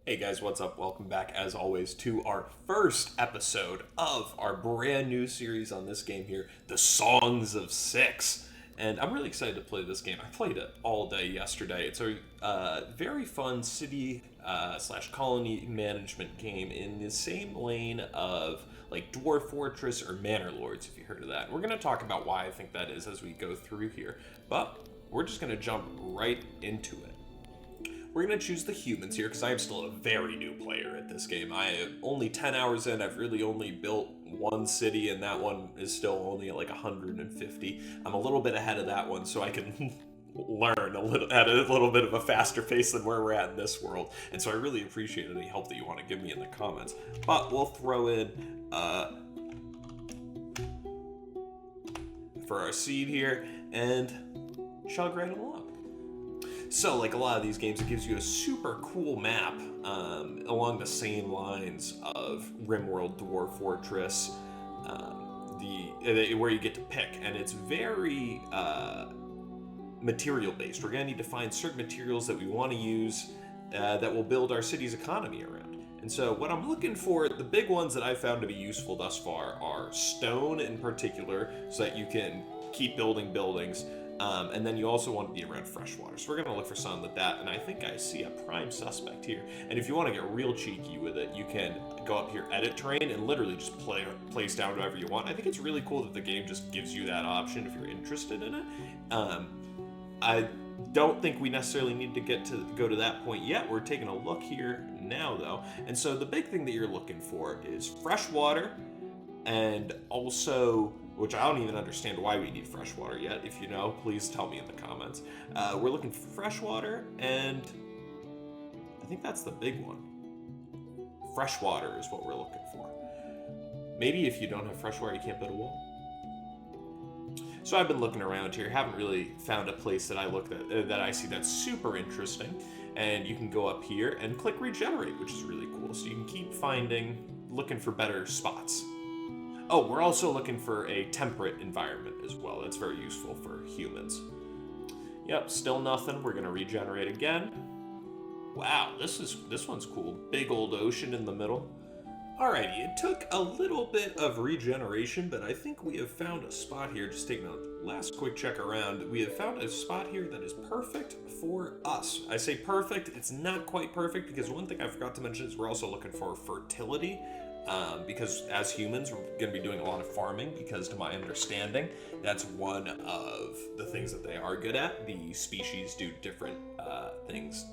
Hey guys, what's up? Welcome back, as always, to our first episode of our brand new series on this game here, the Songs of Syx. And I'm really excited to play this game. I played it all day yesterday. It's a very fun city slash colony management game in the same lane of like Dwarf Fortress or Manor Lords, if you heard of that. We're going to talk about why I think that is as we go through here. But we're just going to jump right into it. We're going to choose the humans here because I am still a very new player at this game. I am only 10 hours in. I've really only built one city, and that one is still only at like 150. I'm a little bit ahead of that one, so I can learn a little at a little bit of a faster pace than where we're at in this world. And so I really appreciate any help that you want to give me in the comments. But we'll throw in for our seed here and chug right along. So, like a lot of these games, it gives you a super cool map along the same lines of RimWorld, Dwarf Fortress, where you get to pick, and it's very material-based. We're going to need to find certain materials that we want to use that will build our city's economy around. And so what I'm looking for, the big ones that I've found to be useful thus far are stone in particular, so that you can keep building buildings. And then you also want to be around fresh water. So we're going to look for something like that, and I think I see a prime suspect here. And if you want to get real cheeky with it, you can go up here, edit terrain, and literally just place down whatever you want. I think it's really cool that the game just gives you that option if you're interested in it. I don't think we necessarily need to go to that point yet. We're taking a look here now, though. And so the big thing that you're looking for is fresh water, and also, which I don't even understand why we need fresh water yet. If you know, please tell me in the comments. We're looking for fresh water, and I think that's the big one. Fresh water is what we're looking for. Maybe if you don't have fresh water, you can't build a wall. So I've been looking around here, haven't really found a place that I see that's super interesting. And you can go up here and click regenerate, which is really cool. So you can keep looking for better spots. Oh, we're also looking for a temperate environment as well. That's very useful for humans. Yep, still nothing. We're gonna regenerate again. Wow, this one's cool. Big old ocean in the middle. Alrighty, it took a little bit of regeneration, but I think we have found a spot here. Just taking a last quick check around. We have found a spot here that is perfect for us. I say perfect, it's not quite perfect because one thing I forgot to mention is we're also looking for fertility. Because as humans, we're going to be doing a lot of farming because to my understanding, that's one of the things that they are good at. The species do different things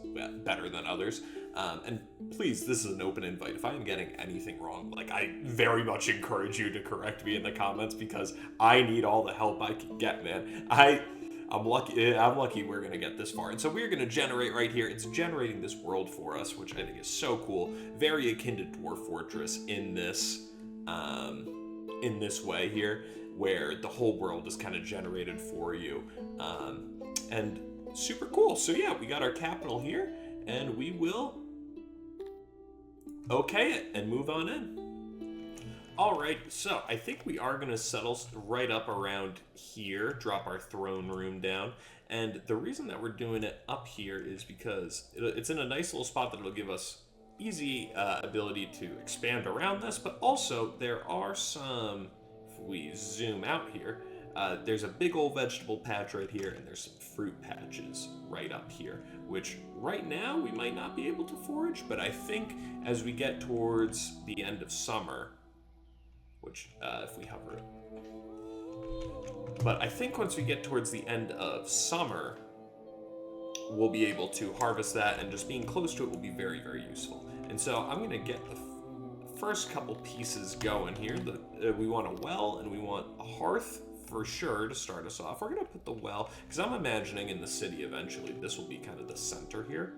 better than others. And please, this is an open invite. If I am getting anything wrong, like I very much encourage you to correct me in the comments because I need all the help I can get, man. I'm lucky we're going to get this far. And so we're going to generate right here. It's generating this world for us, which I think is so cool. Very akin to Dwarf Fortress in this way here, where the whole world is kind of generated for you. And super cool. So yeah, we got our capital here, and we will okay it and move on in. Alright, so I think we are going to settle right up around here, drop our throne room down, and the reason that we're doing it up here is because it's in a nice little spot that will give us easy ability to expand around this, but also there are some, if we zoom out here, there's a big old vegetable patch right here, and there's some fruit patches right up here, which right now we might not be able to forage, but I think as we get towards the end of summer, which if we hover it. But I think once we get towards the end of summer, we'll be able to harvest that, and just being close to it will be very, very useful. And so I'm going to get the first couple pieces going here. We want a well, and we want a hearth for sure to start us off. We're going to put the well, because I'm imagining in the city eventually this will be kind of the center here.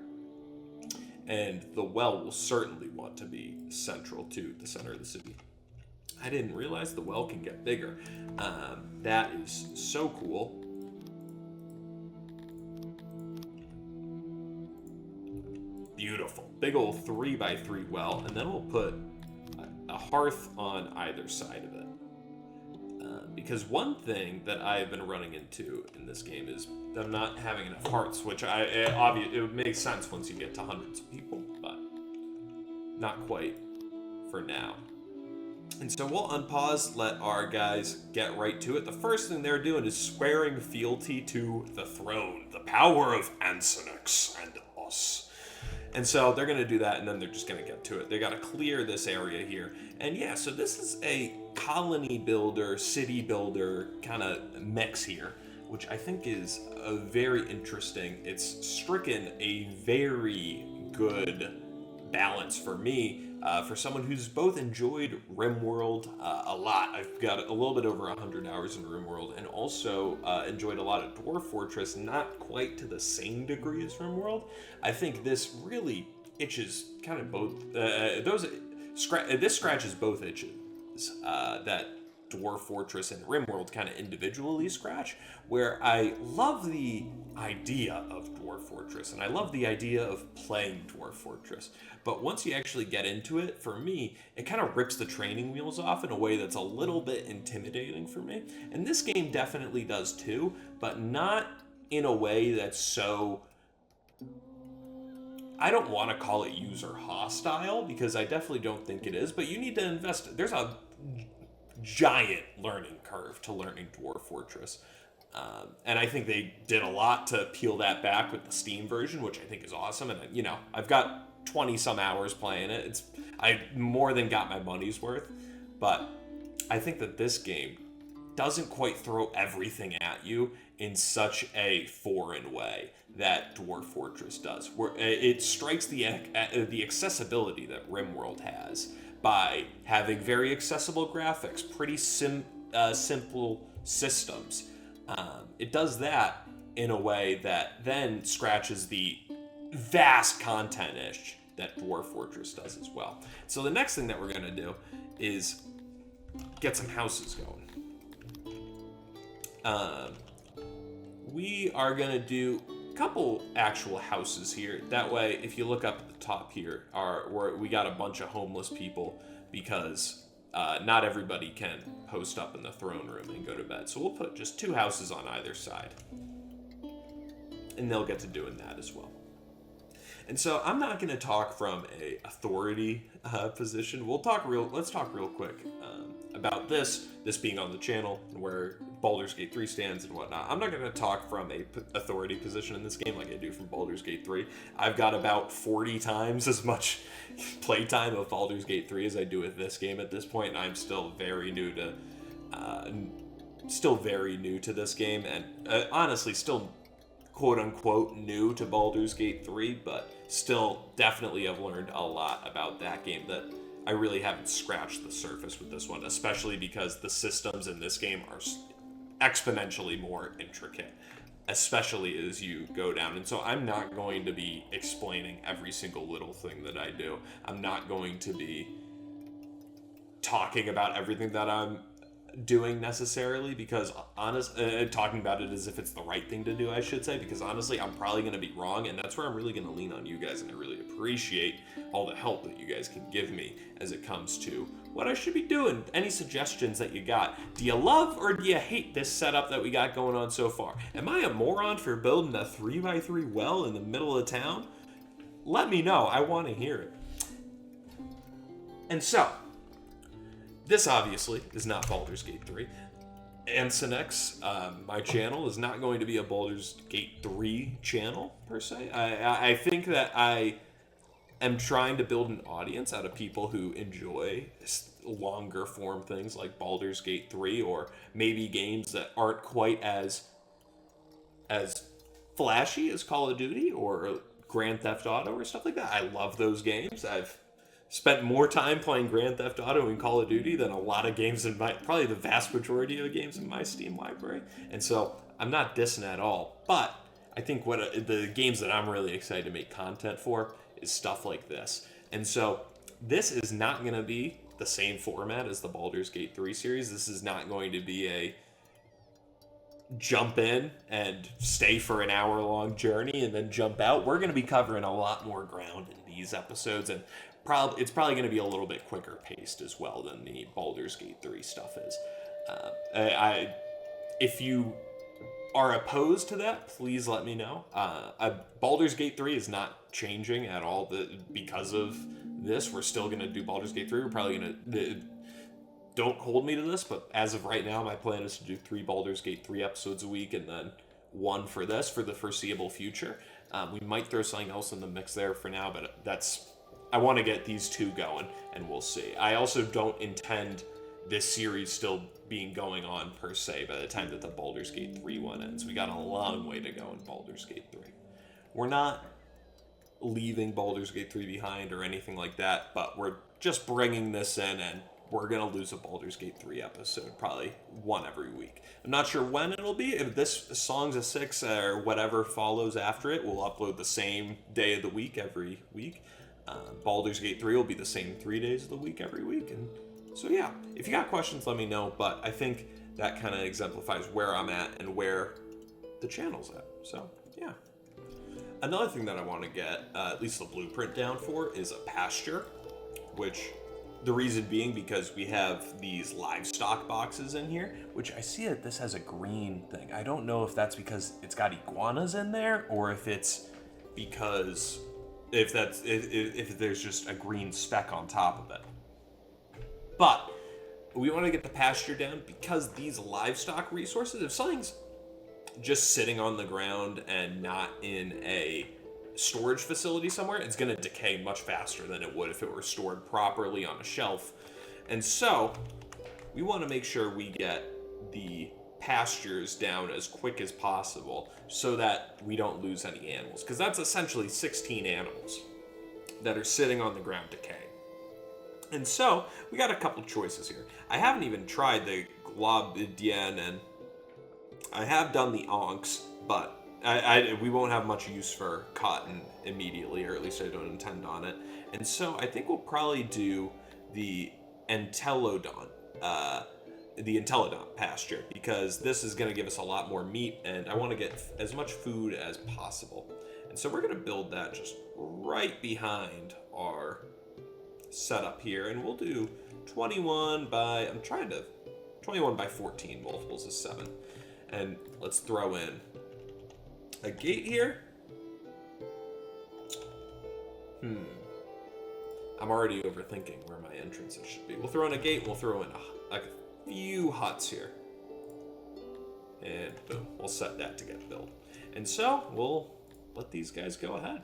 And the well will certainly want to be central to the center of the city. I didn't realize the well can get bigger. That is so cool. Beautiful. Big old 3x3 well, and then we'll put a hearth on either side of it. Because one thing that I've been running into in this game is them not having enough hearts, which it would make sense once you get to hundreds of people, but not quite for now. And so we'll unpause, let our guys get right to it. The first thing they're doing is swearing fealty to the throne, the power of Ansonex and us. And so they're going to do that, and then they're just going to get to it. They got to clear this area here. And yeah, so this is a colony builder, city builder kind of mix here, which I think is very interesting. It's stricken a very good balance for me, for someone who's both enjoyed RimWorld a lot. I've got a little bit over 100 hours in RimWorld, and also enjoyed a lot of Dwarf Fortress, not quite to the same degree as RimWorld. I think this really itches kind of both. This scratches both itches that Dwarf Fortress and RimWorld kind of individually scratch, where I love the idea of Dwarf Fortress, and I love the idea of playing Dwarf Fortress. But once you actually get into it, for me, it kind of rips the training wheels off in a way that's a little bit intimidating for me. And this game definitely does too, but not in a way that's so... I don't want to call it user hostile, because I definitely don't think it is, but you need to invest. There's a giant learning curve to learning Dwarf Fortress. And I think they did a lot to peel that back with the Steam version, which I think is awesome. And, you know, I've got 20 some hours playing it. I more than got my money's worth. But I think that this game doesn't quite throw everything at you in such a foreign way that Dwarf Fortress does, where it strikes the accessibility that RimWorld has by having very accessible graphics, pretty simple systems. It does that in a way that then scratches the vast content itch that Dwarf Fortress does as well. So the next thing that we're going to do is get some houses going. We are going to do a couple actual houses here. That way, if you look up at the top here, we got a bunch of homeless people, because not everybody can post up in the throne room and go to bed. So we'll put just 2 houses on either side, and they'll get to doing that as well. And so I'm not going to talk from a authority position. Let's talk real quick about this being on the channel and where Baldur's Gate 3 stands and whatnot. I'm not going to talk from a authority position in this game like I do from Baldur's Gate 3. I've got about 40 times as much playtime of Baldur's Gate 3 as I do with this game at this point, and I'm still very new to this game, and honestly still quote-unquote new to Baldur's Gate 3, but still definitely have learned a lot about that game that I really haven't scratched the surface with this one, especially because the systems in this game are exponentially more intricate, especially as you go down. And so I'm not going to be explaining every single little thing that I do. I'm not going to be talking about everything that I'm doing necessarily, because talking about it as if it's the right thing to do, I should say, because honestly I'm probably going to be wrong, and that's where I'm really going to lean on you guys, and I really appreciate all the help that you guys can give me as it comes to what I should be doing. Any suggestions that you got? Do you love or do you hate this setup that we got going on so far? Am I a moron for building a 3x3 well in the middle of town? Let me know. I want to hear it. And so this obviously is not Baldur's Gate 3. Ansonex, my channel, is not going to be a Baldur's Gate 3 channel, per se. I think that I am trying to build an audience out of people who enjoy longer form things like Baldur's Gate 3, or maybe games that aren't quite as flashy as Call of Duty or Grand Theft Auto or stuff like that. I love those games. I've spent more time playing Grand Theft Auto and Call of Duty than a lot of games probably the vast majority of the games in my Steam library. And so I'm not dissing at all, but I think the games that I'm really excited to make content for is stuff like this. And so this is not going to be the same format as the Baldur's Gate 3 series. This is not going to be a jump in and stay for an hour-long journey and then jump out. We're going to be covering a lot more ground in these episodes, and it's probably going to be a little bit quicker paced as well than the Baldur's Gate 3 stuff is. If you are opposed to that, please let me know. Baldur's Gate 3 is not changing at all because of this, we're still going to do Baldur's Gate 3. We're probably going to... Don't hold me to this, but as of right now, my plan is to do 3 Baldur's Gate 3 episodes a week, and then 1 for this for the foreseeable future. We might throw something else in the mix there for now, but I want to get these 2 going, and we'll see. I also don't intend this series still being going on per se by the time that the Baldur's Gate 3 one ends. We got a long way to go in Baldur's Gate 3. We're not leaving Baldur's Gate 3 behind or anything like that, but we're just bringing this in, and we're going to lose a Baldur's Gate 3 episode, probably 1 every week. I'm not sure when it'll be. If this Songs of Syx or whatever follows after it, we'll upload the same day of the week every week. Baldur's Gate 3 will be the same 3 days of the week every week. And so yeah, if you got questions, let me know. But I think that kind of exemplifies where I'm at and where the channel's at. So yeah. Another thing that I want to get, at least the blueprint down for, is a pasture, which... The reason being because we have these livestock boxes in here, which I see that this has a green thing. I don't know if that's because it's got iguanas in there, or if it's because if there's just a green speck on top of it. But we want to get the pasture down because these livestock resources, if something's just sitting on the ground and not in a storage facility somewhere, it's going to decay much faster than it would if it were stored properly on a shelf. And so we want to make sure we get the pastures down as quick as possible so that we don't lose any animals, because that's essentially 16 animals that are sitting on the ground decaying. And so we got a couple choices here. I haven't even tried the globidien, and I have done the onks, but we won't have much use for cotton immediately, or at least I don't intend on it. And so I think we'll probably do the entelodont pasture, because this is going to give us a lot more meat, and I want to get as much food as possible. And so we're going to build that just right behind our setup here, and we'll do 21 by 14 multiples of 7. And let's throw in a gate here. I'm already overthinking where my entrances should be. We'll throw in a gate, and we'll throw in a few huts here. And boom, we'll set that to get built. And so we'll let these guys go ahead.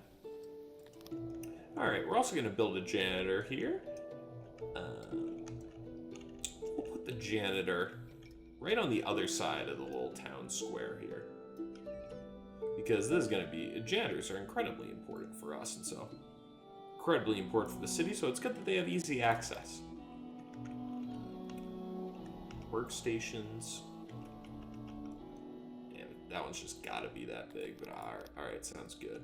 Alright, we're also going to build a janitor here. We'll put the janitor right on the other side of the little town square here, because this is going to be, janitors are incredibly important for us, and so incredibly important for the city, so it's good that they have easy access. Workstations. Damn, that one's just got to be that big, but alright, sounds good.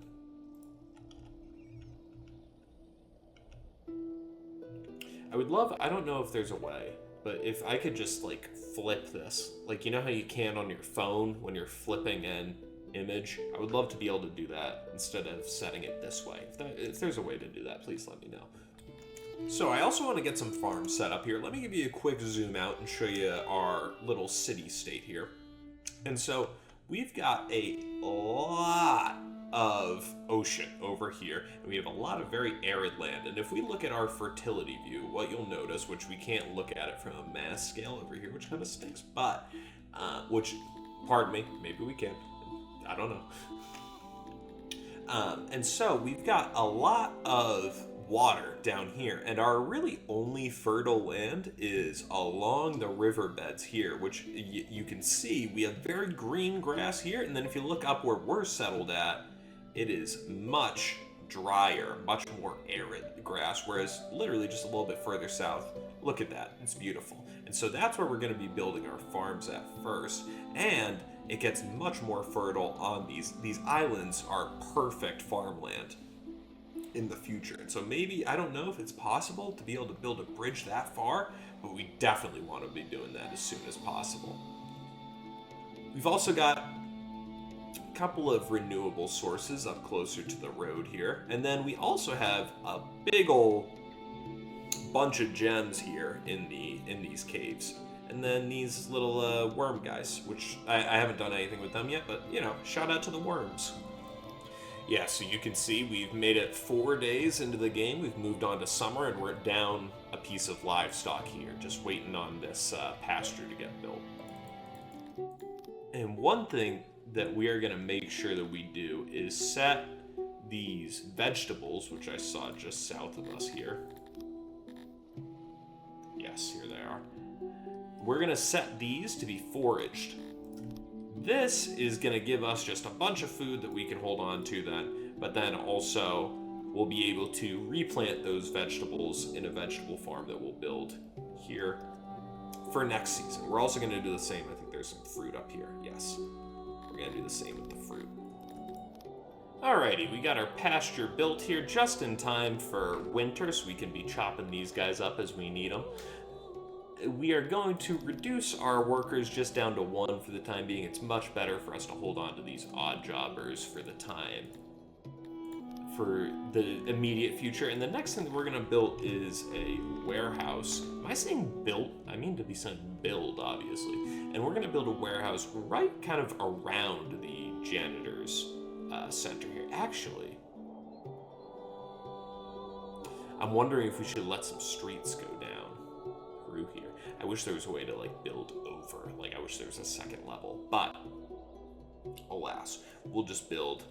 I would love, I don't know if there's a way, but if I could just like flip this, like you know how you can on your phone when you're flipping an image, I would love to be able to do that instead of setting it this way. If there's a way to do that, please let me know. So I also want to get some farms set up here. Let me give you a quick zoom out and show you our little city state here. And so we've got a lot of ocean over here, and we have a lot of very arid land. And if we look at our fertility view, what you'll notice, which we can't look at it from a mass scale over here, which kind of stinks, but pardon me, maybe we can, I don't know. And so we've got a lot of water down here, and our really only fertile land is along the riverbeds here, which you can see we have very green grass here, and then if you look up where we're settled at, it is much drier, much more arid grass, whereas literally just a little bit further south, look at that, it's beautiful. And so that's where we're going to be building our farms at first, and it gets much more fertile on these islands are perfect farmland in the future. And so maybe, I don't know if it's possible to be able to build a bridge that far, but we definitely want to be doing that as soon as possible. We've also got a couple of renewable sources up closer to the road here, and then we also have a big old bunch of gems here in these caves, and then these little worm guys, which I haven't done anything with them yet, but you know, shout out to the worms. Yeah, so you can see we've made it 4 days into the game. We've moved on to summer, and we're down a piece of livestock here, just waiting on this pasture to get built. And one thing that we are going to make sure that we do is set these vegetables, which I saw just south of us here. Yes, here they are. We're going to set these to be foraged. This is going to give us just a bunch of food that we can hold on to then, but then also we'll be able to replant those vegetables in a vegetable farm that we'll build here for next season. We're also going to do the same. I think there's some fruit up here. Yes, we're going to do the same with the fruit. Alrighty, we got our pasture built here just in time for winter, so we can be chopping these guys up as we need them. We are going to reduce our workers just down to 1 for the time being. It's much better for us to hold on to these odd jobbers for the time, for the immediate future. And the next thing that we're going to build is a warehouse. Am I saying built? I mean to be saying build, obviously. And we're going to build a warehouse right kind of around the janitor's center here. Actually, I'm wondering if we should let some streets go down through here. I wish there was a way to like build over. Like I wish there was a second level, but alas, we'll just build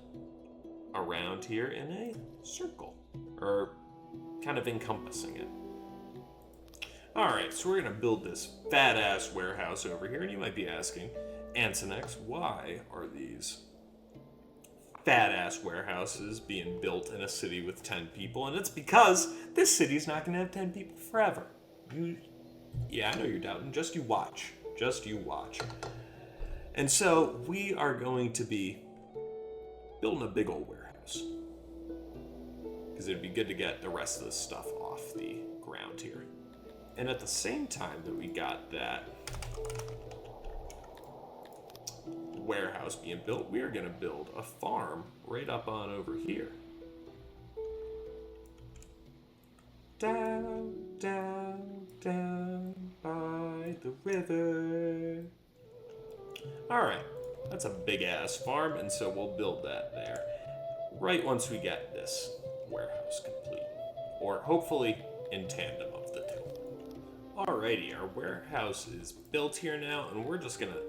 around here in a circle, or kind of encompassing it. Alright, so we're gonna build this fat ass warehouse over here, and you might be asking, Ansonex, why are these fat ass warehouses being built in a city with 10 people? And it's because this city's not gonna have 10 people forever. Yeah, I know you're doubting. Just you watch. Just you watch. And so we are going to be building a big old warehouse, because it'd be good to get the rest of this stuff off the ground here. And at the same time that we got that warehouse being built, we are going to build a farm right up on over here. Down, down, down by the river. Alright, that's a big ass farm, and so we'll build that there right once we get this warehouse complete, or hopefully in tandem of the two. Alrighty, our warehouse is built here now, and we're just gonna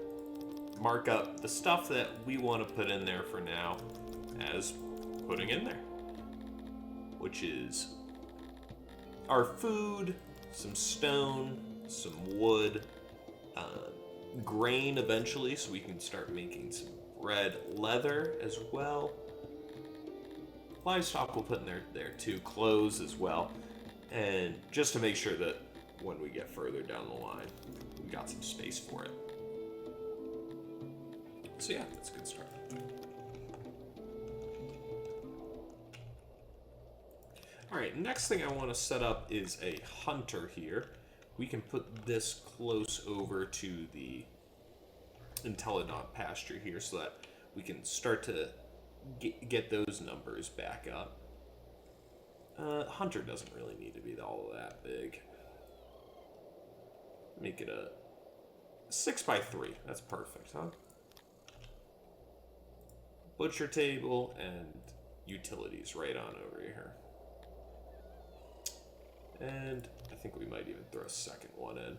mark up the stuff that we want to put in there for now as putting in there, which is our food, some stone, some wood, grain eventually, so we can start making some bread, leather as well. Livestock we'll put in there too, clothes as well, and just to make sure that when we get further down the line, we got some space for it. So yeah, that's a good start. Alright, next thing I want to set up is a hunter here. We can put this close over to the Intelligent pasture here so that we can start to get those numbers back up. Hunter doesn't really need to be all that big. Make it a 6x3. That's perfect, huh? Butcher table and utilities right on over here. And I think we might even throw a second one in.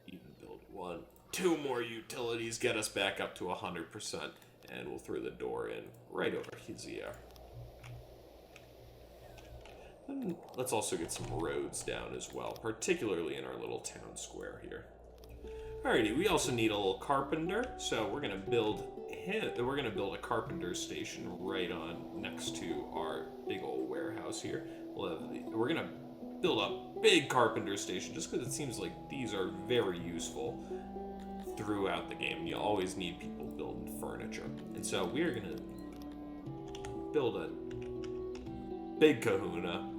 Even build 1. 2 more utilities get us back up to 100%. And we'll throw the door in right over here. And let's also get some roads down as well, particularly in our little town square here. Alrighty, we also need a little carpenter, so we're gonna build a carpenter station right on next to our big old warehouse here. We're gonna build a big carpenter station just because it seems like these are very useful throughout the game. You always need people building furniture, and so we are gonna build a big kahuna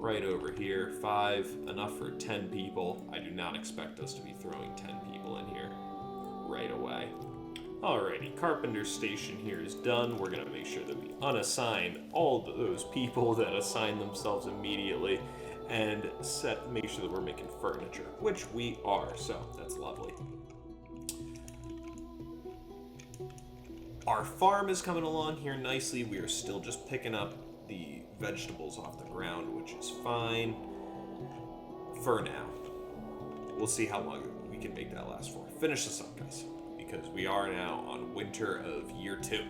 right over here. 5, enough for 10 people. I do not expect us to be throwing 10 people in here right away. Alrighty, carpenter station here is done. We're gonna make sure that we unassign all those people that assign themselves immediately and make sure that we're making furniture, which we are, so that's lovely. Our farm is coming along here nicely. We are still just picking up the vegetables off the ground, which is fine for now. We'll see how long we can make that last for. Finish this up, guys, because we are now on winter of year 2.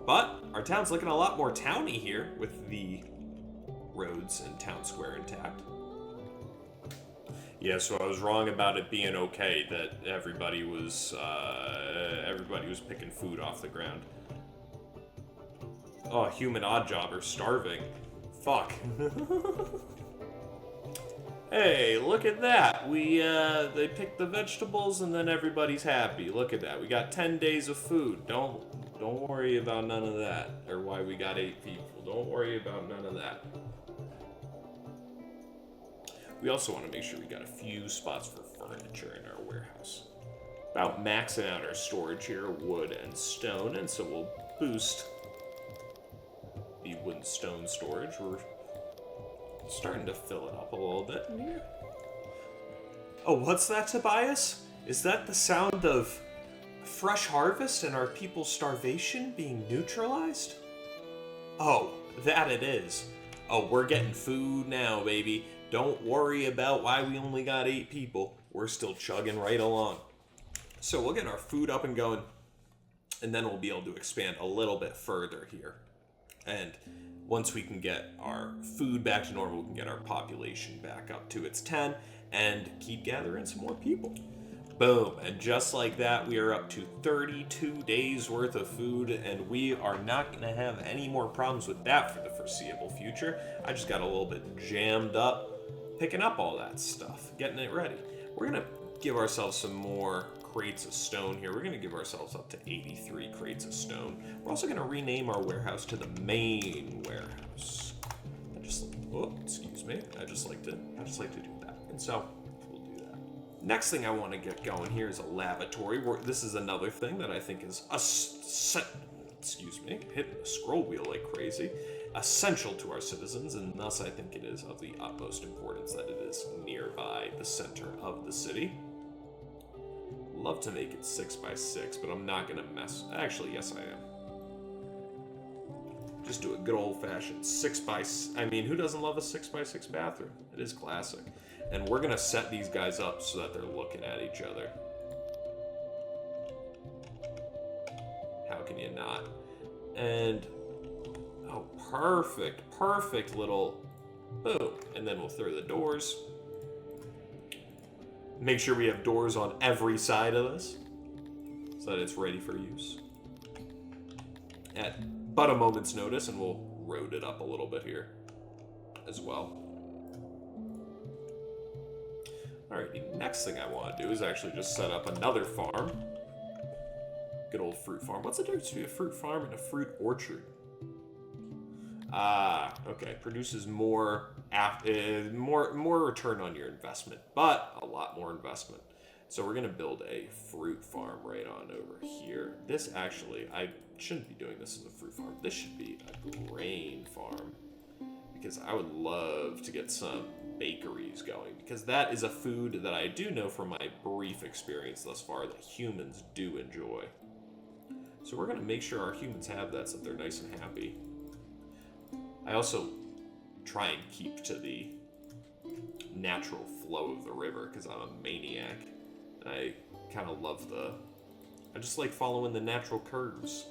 But our town's looking a lot more towny here with the roads and town square intact. Yeah, so I was wrong about it being okay that everybody was picking food off the ground. Oh, human odd jobber starving. Fuck. Hey, look at that. They picked the vegetables and then everybody's happy. Look at that. We got 10 days of food. Don't worry about none of that. Or why we got 8 people. Don't worry about none of that. We also want to make sure we got a few spots for furniture in our warehouse. About maxing out our storage here, wood and stone, and so we'll boost the wood and stone storage. We're starting to fill it up a little bit in here. Oh, what's that, Tobias? Is that the sound of fresh harvest and our people's starvation being neutralized? Oh, that it is. Oh, we're getting food now, baby. Don't worry about why we only got 8 people. We're still chugging right along. So we'll get our food up and going, and then we'll be able to expand a little bit further here. And once we can get our food back to normal, we can get our population back up to its 10 and keep gathering some more people. Boom. And just like that, we are up to 32 days worth of food, and we are not going to have any more problems with that for the foreseeable future. I just got a little bit jammed up picking up all that stuff, getting it ready. We're going to give ourselves some more crates of stone here. We're going to give ourselves up to 83 crates of stone. We're also going to rename our warehouse to the main warehouse. I just like to do that. And so we'll do that. Next thing I want to get going here is a lavatory. This is another thing that I think is hitting the scroll wheel like crazy. Essential to our citizens, and thus I think it is of the utmost importance that it is nearby the center of the city. Love to make it 6x6, but I'm not gonna mess. Actually, yes, I am. Just do a good old-fashioned 6x. I mean, who doesn't love a 6x6 bathroom? It is classic. And we're gonna set these guys up so that they're looking at each other. How can you not? And oh, perfect little boom. And then we'll throw the doors. Make sure we have doors on every side of this so that it's ready for use at but a moment's notice, and we'll road it up a little bit here as well. Alrighty, next thing I want to do is actually just set up another farm. Good old fruit farm. What's the difference between a fruit farm and a fruit orchard? Okay. Produces more return on your investment, but a lot more investment. So we're gonna build a fruit farm right on over here. This actually, I shouldn't be doing this as a fruit farm. This should be a grain farm, because I would love to get some bakeries going, because that is a food that I do know from my brief experience thus far that humans do enjoy. So we're gonna make sure our humans have that so that they're nice and happy. I also try and keep to the natural flow of the river because I'm a maniac. And I kind of love I just like following the natural curves,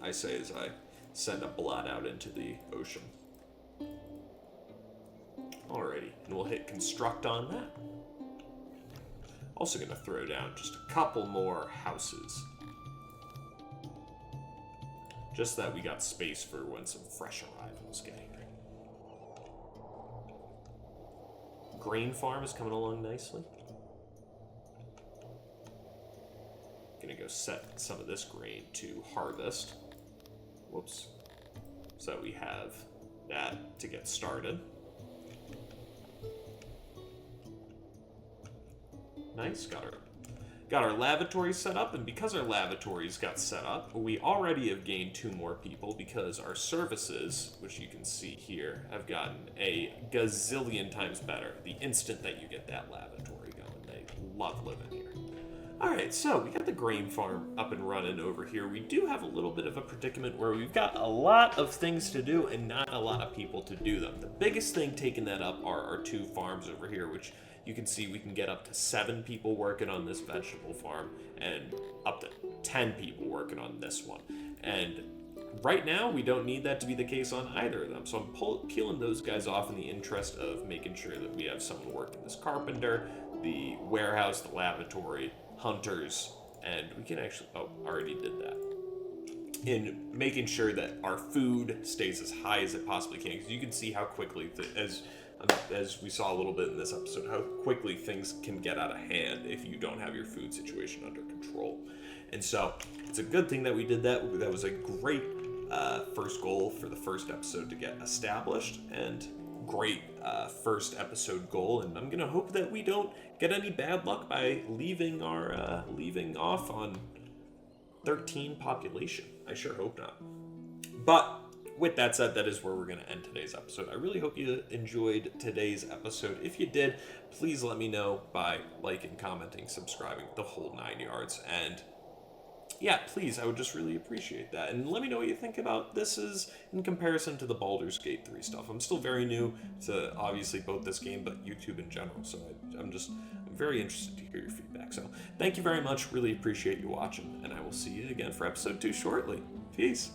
I say as I send a blot out into the ocean. Alrighty, and we'll hit construct on that. Also gonna throw down just a couple more houses. Just that we got space for when some fresh arrivals get here. Grain farm is coming along nicely. Gonna go set some of this grain to harvest. Whoops. So that we have that to get started. Nice, got our lavatory set up, and because our lavatories got set up, we already have gained 2 more people because our services, which you can see here, have gotten a gazillion times better the instant that you get that lavatory going. They love living here. Alright, so we got the grain farm up and running over here. We do have a little bit of a predicament where we've got a lot of things to do and not a lot of people to do them. The biggest thing taking that up are our 2 farms over here, which you can see we can get up to 7 people working on this vegetable farm and up to 10 people working on this one. And right now, we don't need that to be the case on either of them. So I'm peeling those guys off in the interest of making sure that we have someone working this carpenter, the warehouse, the lavatory, hunters, and we can actually, already did that. In making sure that our food stays as high as it possibly can, because you can see how quickly, as we saw a little bit in this episode, how quickly things can get out of hand if you don't have your food situation under control. And so it's a good thing that we did that. That was a great first goal for the first episode to get established, and great first episode goal. And I'm gonna hope that we don't get any bad luck by leaving off on 13 population. I sure hope not. But with that said, that is where we're going to end today's episode. I really hope you enjoyed today's episode. If you did, please let me know by liking, commenting, subscribing, the whole 9 yards. And yeah, please, I would just really appreciate that. And let me know what you think about this is in comparison to the Baldur's Gate 3 stuff. I'm still very new to, obviously, both this game, but YouTube in general. So I'm very interested to hear your feedback. So thank you very much. Really appreciate you watching. And I will see you again for episode 2 shortly. Peace.